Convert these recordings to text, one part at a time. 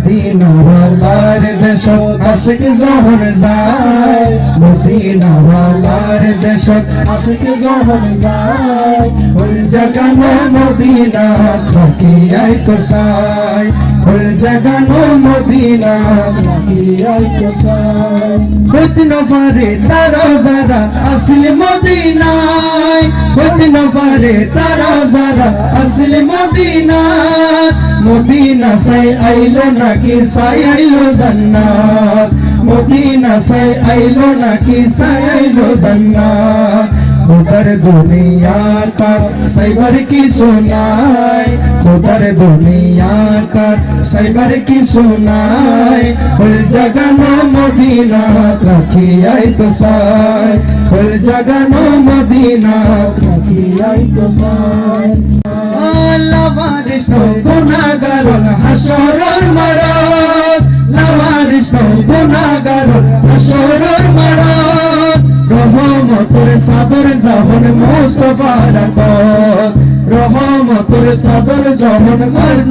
মদিনাওয়ালার দেশত আশিক যখন যায়, মদিনাওয়ালার দেশত আশিক যখন যায়, ওই জাগানো মদিনা থাকিয়াই তো চাই, ওই জাগানো মদিনা থাকিয়াই তো চাই। হইতে না পারে তারা যারা আসিল মদিনায়, হইতে না পারে তারা যারা আসিল মদিনায়, মদিনা সাই আইলো নাকি সাই আইলো জান্নাত, মদিনা সাই আইলো নাকি সাই আইলো জান্নাত। খুদার দুনিয়া তার সাইবার কি শোনায়, খুদার দুনিয়া তার সাইবার কি শোনায়, ওই জাগানো মদিনা রাখিয়াই তো চাই, ওই জাগানো মদিনা রাখিয়াই তো চাই। লাবারিশ গুনাহগার হাসরের মাঠত, লাবারিশ গুনাহগার হাসরের মাঠত, রহমতের সাদর যখন মুস্তাফার হাতত, রহমতের সাদর যখন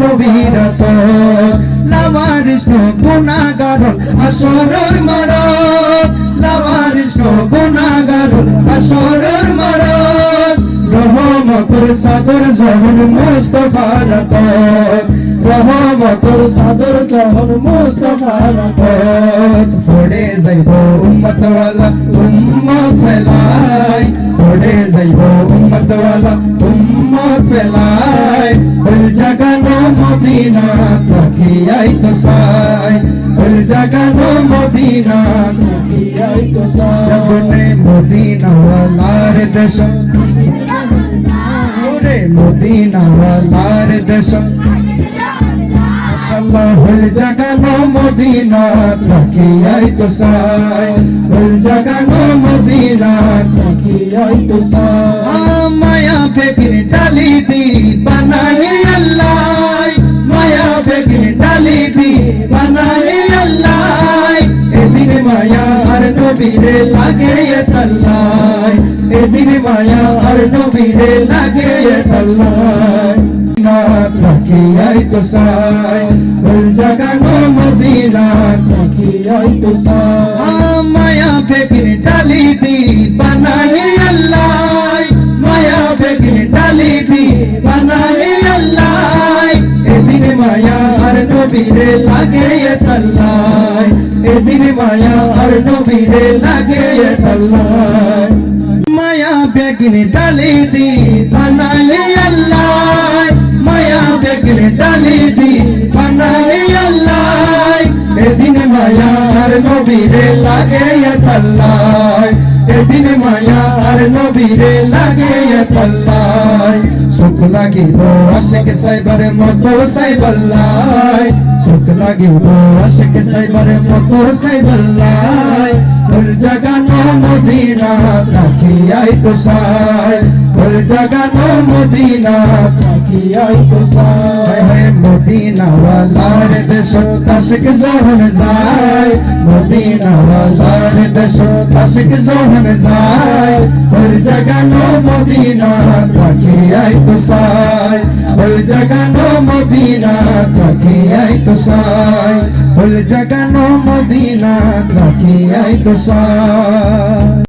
নবীর হাতত, লাবারিশ গুনাহগার হাসরের মাঠত, লাবারিশ গুনাহগার হাসরের মাঠত, রহমতের সাদর যখন মুস্তাফার হাতত, রহমতের সাদর যখন মুস্তাফার হাতত। পড়ে যাইব উম্মতওয়ালা উম্মত ফেলাই, পড়ে যাইব উম্মতওয়ালা উম্মত ফেলাই, ওই জাগানো মদিনা রাখিয়াই তো চাই, ওই জাগানো মদিনা রাখিয়াই তো চাই। মদিনাওয়ালার দেশ, ওরে মদিনাওয়ালার দেশ, ওই জাগানো মদিনা রাখিয়াই তো চাই, ওই জাগানো মদিনা রাখিয়াই তো চাই। মায়া বেগিন ডালি দি বানাই আল্লাহ, মায়া বেগিন ডালি দি বানাই আল্লাহ, এদিন মায়া আর নবীরে লাগে তাল্লাই, এদিন মায়া আর নবীরে লাগে তাল্লাই। রাখিয়াই তো চাই, ওই জাগানো মদিনা রাখিয়াই তো চাই। মায়া বেগিন ডালি দি বানাই আল্লাহ, মায়া বেগিন ডালি দি বানাই আল্লাহ, এদিন মায়া আর নবীরে লাগে তাল্লাই, এদিন মায়া আর নবীরে লাগে তাল্লাই। মায়া বেগিন ডালি দি বানাই আল্লাহ, মায়া বেগিন ডালি দি বানাই আল্লাহ, এদিন মায়া আর নবীরে লাগে তাল্লাই, এদিন মায়া আর নবীরে লাগে তাল্লাই। সুখ লাগিব আশিক সাইবার মতো সাইবাল্লাই, সুখ লাগিব আশিক সাইবার মতো সাইবাল্লাই, ওই জাগানো মদিনা রাখিয়াই তো চাই, ওই জাগানো মদিনা রাখিয়াই তো চাই। মদিনাওয়ালার দেশত আশিক যখন যায়, মদিনাওয়ালার দেশত আশিক যখন যায়, ওই জাগানো মদিনা রাখিয়াই তো চাই, ওই জাগানো মদিনা রাখিয়াই তো চাই, ওই জাগানো মদিনা রাখিয়াই তো চাই।